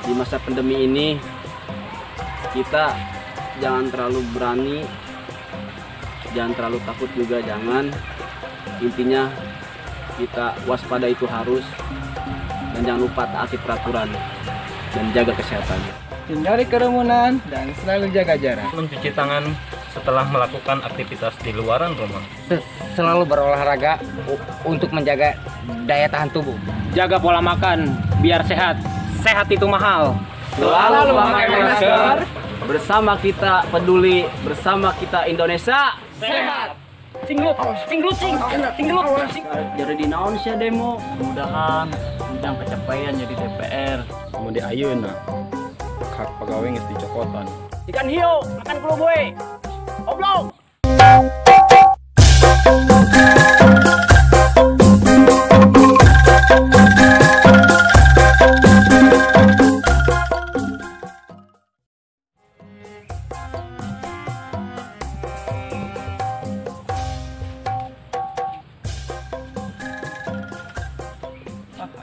di masa pandemi ini kita jangan terlalu berani, jangan terlalu takut juga, jangan. Intinya kita waspada itu harus, dan jangan lupa taati peraturan dan jaga kesehatan. Hindari kerumunan dan selalu jaga jarak. Mencuci tangan setelah melakukan aktivitas di luaran rumah. Selalu berolahraga untuk menjaga daya tahan tubuh. Jaga pola makan biar sehat. Sehat itu mahal. Selalu memakai masker. Bersama kita peduli, bersama kita Indonesia Sehat. Singlut, singlut, singlut. Jadi di naon sih demo. Mudahan ujang kecapaian jadi DPR. Kemudian ayeuna hak pegawai geus dicokotan. Ikan hiu, makan kulo boy. Oblong.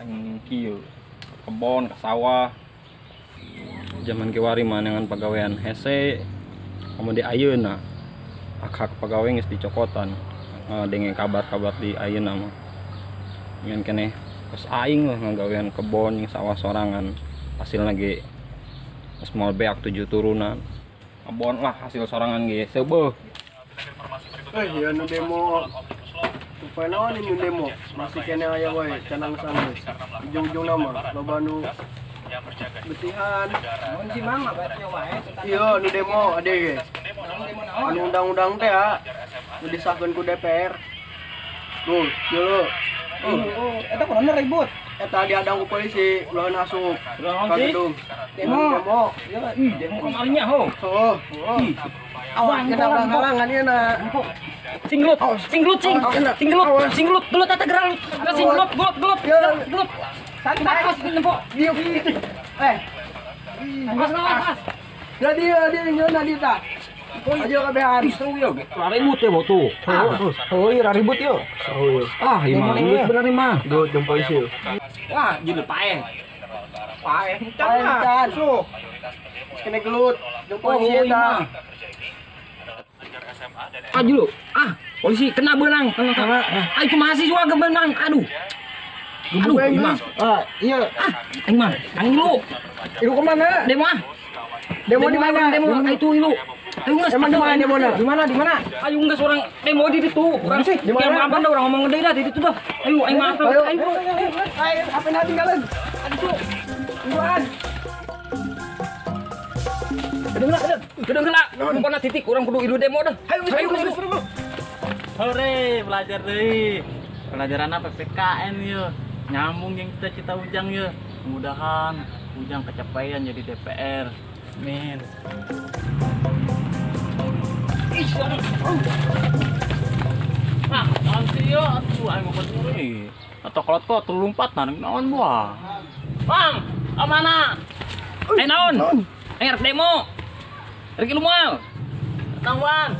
Aing kieu kebon ke sawah. Zaman kiwari manangan pegawaian hese. Kemudian ayeuna hak pegawai geus dicokotan. Dengan kabar-kabar di ayeuna mah. Ngan keneh geus aing lah ngagawean kebon jeung sawah sorangan. Hasil lagi small beak 7 turunan. Kebon lah hasil sorangan ge seubeuh. Ya nu demo supaya naon ini demo masih kena aya wae canang sanes ujung-ujung nama loba nu betihan Mun si Mang mah bae wae. iya nu demo ade ge anu undang-undang teh nu disahkeun ku DPR tuh ieu Eta kunaon ribut? eta diadang ku polisi ulah masuk ka gedung Demo. Demo kemarinnya ho. oh awas kena halangan ieu na Singlut, singlut, singlut. Gelut eta gerak. Singlut, gelut. Santai nempo. dia Awas. jadi dia nyeuna dita aja kabehan Istru ya, ribut ya tuh. Oh, iya ribut yuk. Ah, imah geus bener imah. do jeung polisi Wah, jadi paeh. can so kena gelut jeung polisi eta Aju lu. Polisi kena benang. Itu mahasiswa ke benang. Aduh, imah. iya Aing mah, aing lu. Ilu kemana? Demo ah. Demo di mana? Demo itu ilu. Ayo geus. Emang di mana demona? Di mana? Ayo geus orang demo di ditu. Urang sih. Di mana? Kapan dah orang ngomong gede dah di ditu dah. Ayo aing mah. Ayo, apa yang tinggalan? Duluan. Gedeng heula. Pokona titik urang kudu ilu demo dah. Ayo geus. Hore, belajar deui. Pelajaran PPKN yeuh. Nyambung yang cita-cita Ujang yeuh. Mudahan Ujang kecapaian jadi DPR. Amin. Nanti yo atuh aing mau euy. Atau kolot kok terlumpat naon buah. Bang, mana? Naon? Aing rek demo. Rek ilu moal. Tangwan.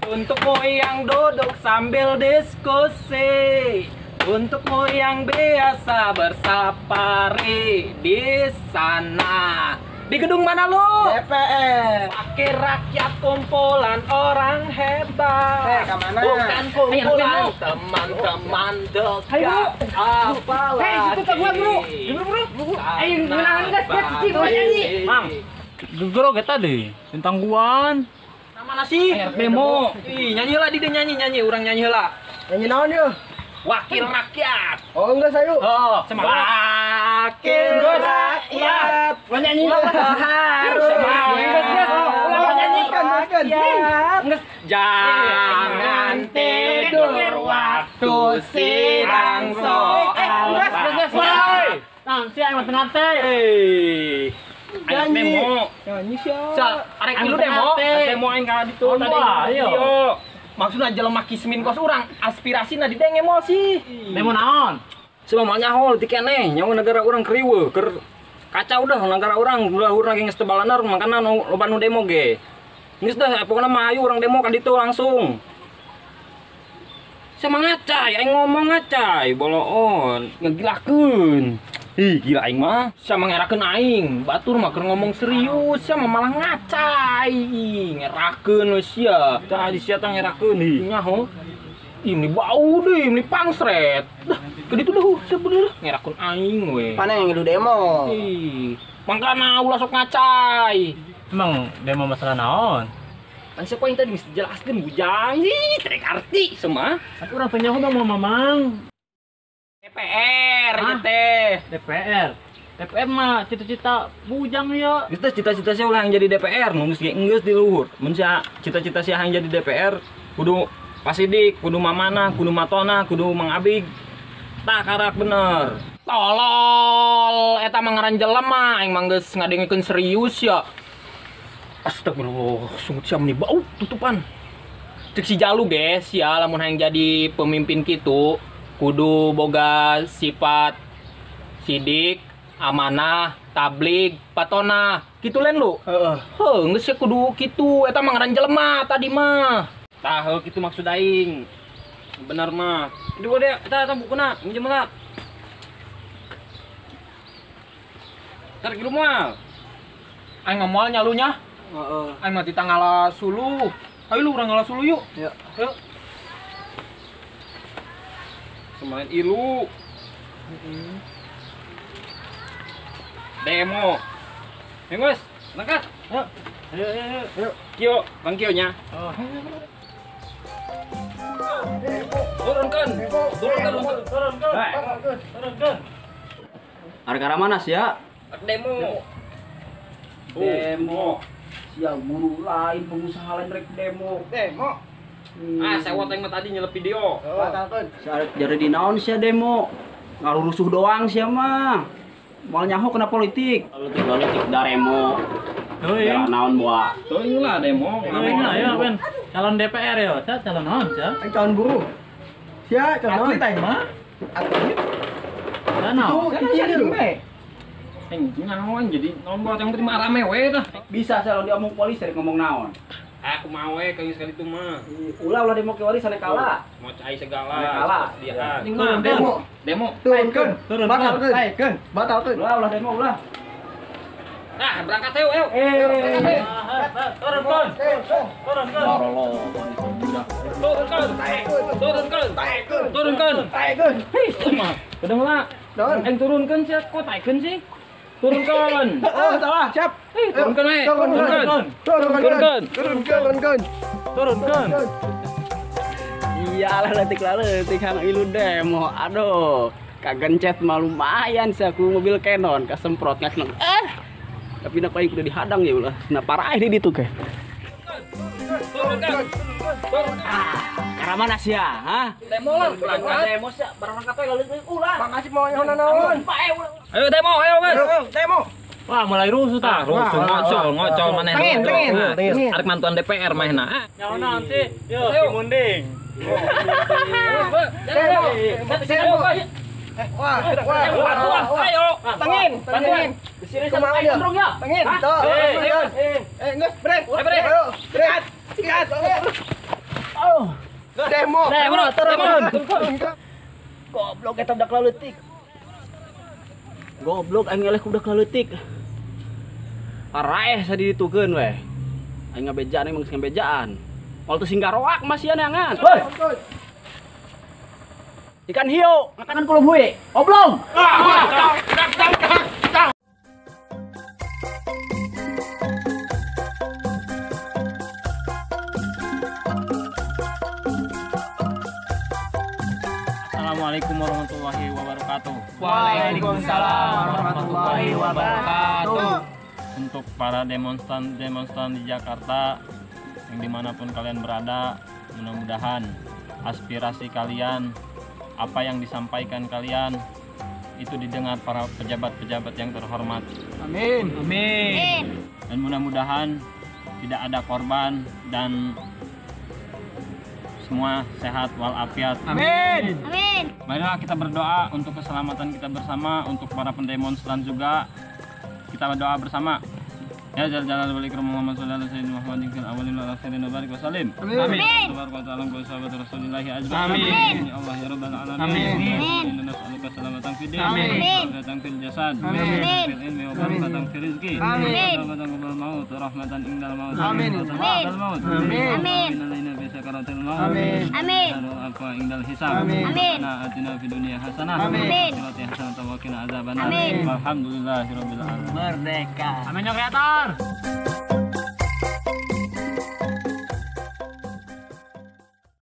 Untukmu yang duduk sambil diskusi, untukmu yang biasa bersafari di sana. Di gedung mana lu? DPR. Wakil rakyat kumpulan orang hebat. Kemana? Bukan kumpulan teman-teman dekat. Apalagi. itu tak gua, bro. Ayo, menangan gas, nyanyi. Mang. Gegero kita deh tentang guan. Mana sih? Demo. Ih, nyanyi lah di nyanyi. Urang nyanyi lah. Nyanyi naon yeuh? Wakil rakyat. Oh, enggak sayu. Oh, wakil rakyat. Gua nyanyi. Harus ulang nyanyi. Jangan tidur waktu sidang soal. Nanti aing tengah teh. Ayo demo. Nyanyi sia. Arek dulu demo. Demo aing ka ditu tadi. Ayo. Maksudna jelema kismin kos urang, aspirasina di deng emosi. Demo naon? Semuanya hol ti keneh, nyawa negara urang kriweuh, keur kacau dah negara urang, ulah urang geus teu balanar makana loba nu demo ge. Geus dah pokona mah ayo urang demo ka ditu langsung. Sama ngacai, aing ngomong ngacai, boloon, ngegilakeun. Ih, gila aing mah, sama ngerakeun aing. Batur mah keur ngomong serius, sama malah ngacai. Ngerakeun we sia. Tadi sia teh ngerakeun ih. Nyaho. Ini bau deh, ini pangsret. Dah, keditu dah, sebenernya ngerakeun aing we. Pana yang lu demo. Ih, mangkana ulah sok ngacai. Emang demo masalah naon? Kan siapa yang tadi mesti jelaskan bujang sih, trek arti semua. Aku orang penyaho mau mamang. DPR Hah? teh. DPR. DPR mah cita-cita bujang ya. Itu cita-cita saya ulah yang jadi DPR, nu geus geus di luhur. Mun sia cita-cita saya yang jadi DPR, kudu Pasidik, kudu Mamana, kudu Matona, kudu Mang Abig. Tah karak bener. Tolol, eta mah ngaran jelema, aing mah geus ngadengikeun serius ya. Astagfirullah, sungut siam nih bau tutupan. Cek si Jalu guys, ya lamun hayang jadi pemimpin kitu kudu boga sifat sidik, amanah, tablig, patona. Kitu lain lu? Heuh, geus ya kudu kitu, eta mah ngaran jelema tadi mah. Tah heuh kitu maksud aing. Bener mah. Itu deh, eta bukuna, minjem lah. Tar kitu mah. Aing ngamoal nyalunya. Aing mah ditangala sulu. Ayo lu urang ngala sulu yuk. Ya. Ayo. Semain ilu. Demo. Ayo guys, langkat. Ayo. Ayo. Kio, Bang Kio nya. Oh. Turunkan. Turunkan. Harga mana sih ya? Demo. Demo. Sial buru lain pengusaha lain rek demo. Demo. Ah, saya teng mah tadi nyelep video. Batalkeun. Saret jadi di naon sih demo? Ngarurusuh doang sih mah. Mal nyaho kena politik. Politik daremo. Oh iya. Ya naon buat. Tuh inilah demo. Ngapain lah ya, Ben? Calon DPR ya, calon naon, Cak? Aing calon buruh. Sia calon. Atlet aing mah. Atlet. Da naon? Tuh, kecil we. Naon jadi naon buat yang terima rame we dah. Bisa saya dia omong polisi rek ngomong naon. Aku mau we kayak sekali itu mah. Ulah demo ke wari sana kalah. Mau cai segala. Kalah. Dia. Turun, Demo. Demo. Turunkeun. Turun, Batalkeun. turun. Batalkeun. Ulah demo ulah. Nah, berangkat ayo, ayo. Turun. Marolo. Turunkan. Taekeun. Hei, mah. Kedeng lah. Naon? Yang turunkan sih, kok taikeun sih? Turunkan. Oh, salah. Siap. Hei, turunkan we. Turunkan. Turunkeun. Turunkan. Iyalah letik hang ilu demo. Aduh, kagencet mah lumayan sih aku mobil Canon kasemprot ngasih. Tapi nak paling udah dihadang ya ulah. Nah parah ini ditu ke. Turunkan. Karena mana sih ya? Hah? Demo lah, berangkat. Demo sih, berangkat we ulah. Makasih mau nyaho naon. Ayo demo, ayo guys. Demo. Wah, mulai rusuh ta. Rusuh ngocol maneh. Tengin. Arek mantuan DPR mahna. Nyaho naon sih? Yo, Ayo. munding. Wah. Ayo. Tengin. Kumaha dia? Tengin. Tuh. Geus brek. Ayo. Brek. Sikat. Demo. Turun. Goblok eta udah keleutik. Goblok aing eleh udah keleutik. Araeh sadi ditukeun we. Aing ngabejaan emang ngabejaan. Wal teu singgaroak masih neangan. Hoi. Ikan hiu, makan kulo bue. Oblong. Assalamualaikum warahmatullahi wabarakatuh. Waalaikumsalam warahmatullahi wabarakatuh. Untuk para demonstran di Jakarta yang dimanapun kalian berada, mudah-mudahan aspirasi kalian, apa yang disampaikan kalian itu didengar para pejabat-pejabat yang terhormat. Amin. Dan mudah-mudahan tidak ada korban dan semua sehat walafiat. Amin. Marilah kita berdoa untuk keselamatan kita bersama, untuk para pendemonstran juga. Kita berdoa bersama. Ya jalal wal ikram Muhammad sallallahu alaihi wasallam Muhammadin fil awwalin wal akhirin wa barik wa salim. Amin. Tabaraka wa ta'ala wa sahabat Rasulillah ajma'in. Amin. Ya Allah ya rabbal alamin. Amin. Inna nas'aluka salamatan fid din. Amin. Salamatan fil jasad. Amin. Fil ilmi wa barakatan fil rizqi. Amin. Salamatan qabla al-maut wa rahmatan indal maut. Amin. Ba'da al-maut. Amin. Amin. Alaina fi sakaratil maut. Amin. Amin. Afwa indal hisab. Amin. Amin. Atina fid dunya hasanah. Amin. Akhirati hasanah wa qina adzabannar. Amin. Walhamdulillahirabbil alamin. Merdeka. Amin ya kreator.